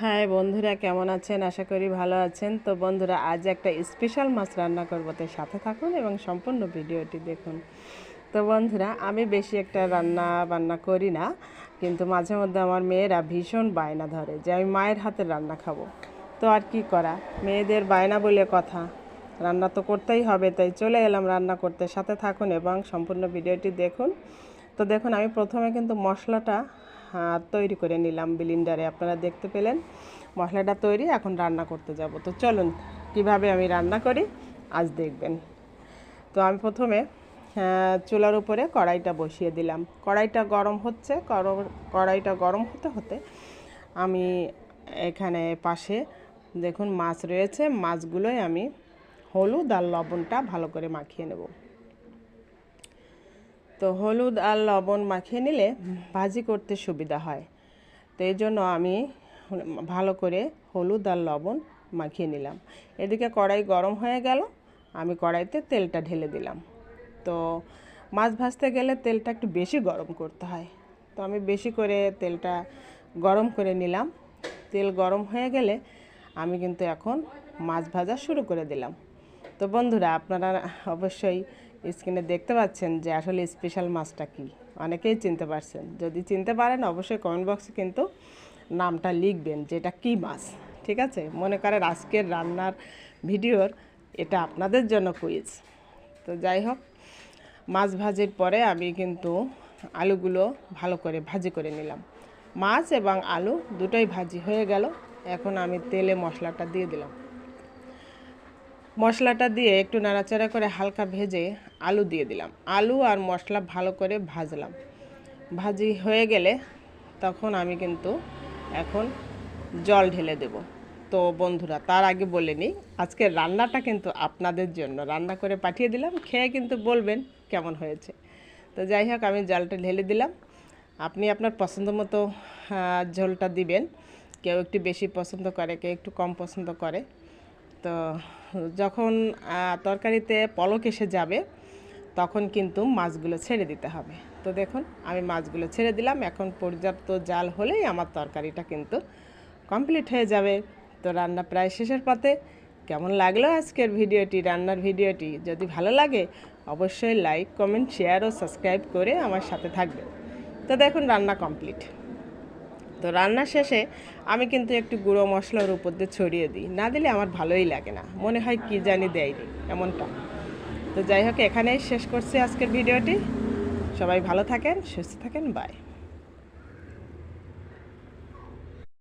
High বন্ধুরা, কেমন আছেন? আশা করি ভালো আছেন। তো বন্ধুরা, আজ একটা স্পেশাল মাছ রান্না করব, তাই সাথে থাকুন এবং সম্পূর্ণ ভিডিওটি দেখুন। তো বন্ধুরা, আমি বেশি একটা রান্না বান্না করি না, কিন্তু মাঝে মধ্যে আমার মেয়েরা ভীষণ বায়না ধরে যে আমি মায়ের হাতের রান্না খাবো। তো আর কি করা, মেয়েদের বায়না বলে কথা, রান্না তো করতেই হবে। তাই চলে এলাম রান্না করতে, সাথে থাকুন এবং সম্পূর্ণ ভিডিওটি দেখুন। তো দেখুন, আমি প্রথমে কিন্তু মশলাটা তৈরি করে নিলাম ব্লেন্ডারে। আপনারা দেখতে পেলেন মশলাটা তৈরি, এখন রান্না করতে যাব। তো চলুন কিভাবে আমি রান্না করি আজ দেখবেন। তো আমি প্রথমে চুলার উপরে কড়াইটা বসিয়ে দিলাম। কড়াইটা গরম হচ্ছে, কড়াইটা গরম হতে হতে আমি এখানে পাশে দেখুন মাছ রয়েছে, মাছগুলোই আমি হলুদ আর লবণটা ভালো করে মাখিয়ে নেব। তো হলুদ আর লবণ মাখিয়ে নিলে ভাজি করতে সুবিধা হয়। তো এই জন্য আমি ভালো করে হলুদ আর লবণ মাখিয়ে নিলাম। এদিকে কড়াই গরম হয়ে গেল, আমি কড়াইতে তেলটা ঢেলে দিলাম। তো মাছ ভাজতে গেলে তেলটা একটু বেশি গরম করতে হয়, তো আমি বেশি করে তেলটা গরম করে নিলাম। তেল গরম হয়ে গেলে আমি কিন্তু এখন মাছ ভাজা শুরু করে দিলাম। তো বন্ধুরা, আপনারা অবশ্যই স্ক্রিনে দেখতে পাচ্ছেন যে আসলে স্পেশাল মাছটা কি, অনেকেই চিনতে পারছেন। যদি চিনতে পারেন অবশ্যই কমেন্ট বক্সে কিন্তু নামটা লিখবেন যে এটা কী মাছ। ঠিক আছে, মনে করেন আজকের রান্নার ভিডিওর এটা আপনাদের জন্য কুইজ। তো যাই হোক, মাছ ভাজির পরে আমি কিন্তু আলুগুলো ভালো করে ভাজি করে নিলাম। মাছ এবং আলু দুটোই ভাজি হয়ে গেল। এখন আমি তেলে মশলাটা দিয়ে দিলাম। মশলাটা দিয়ে একটু নাড়াচাড়া করে হালকা ভেজে আলু দিয়ে দিলাম। আলু আর মশলা ভালো করে ভাজলাম। ভাজি হয়ে গেলে তখন আমি কিন্তু এখন জল ঢেলে দেব। তো বন্ধুরা, তার আগে বলে নিই আজকের রান্নাটা কিন্তু আপনাদের জন্য রান্না করে পাঠিয়ে দিলাম, খেয়ে কিন্তু বলবেন কেমন হয়েছে। তো যাই হোক, আমি জলটা ঢেলে দিলাম। আপনি আপনার পছন্দ মতো ঝোলটা দিবেন। কেউ একটু বেশি পছন্দ করে, কেউ একটু কম পছন্দ করে। তো যখন তরকারিতে পলক এসে যাবে তখন কিন্তু মাছগুলো ছেড়ে দিতে হবে। তো দেখুন, আমি মাছগুলো ছেড়ে দিলাম। এখন পর্যাপ্ত জাল হলেই আমার তরকারিটা কিন্তু কমপ্লিট হয়ে যাবে। তো রান্না প্রায় শেষের পথে। কেমন লাগলো আজকের ভিডিওটি, রান্নার ভিডিওটি? যদি ভালো লাগে অবশ্যই লাইক, কমেন্ট, শেয়ার ও সাবস্ক্রাইব করে আমার সাথে থাকবে। তো দেখুন, রান্না কমপ্লিট। তো রান্না শেষে আমি কিন্তু একটু গুঁড়ো মশলার উপর দিয়ে ছড়িয়ে দিই, না দিলে আমার ভালোই লাগে না, মনে হয় কি জানি দেয়নি এমনটা। তো যাই হোক, এখানেই শেষ করছি আজকের ভিডিওটি। সবাই ভালো থাকেন, সুস্থ থাকেন, বাই।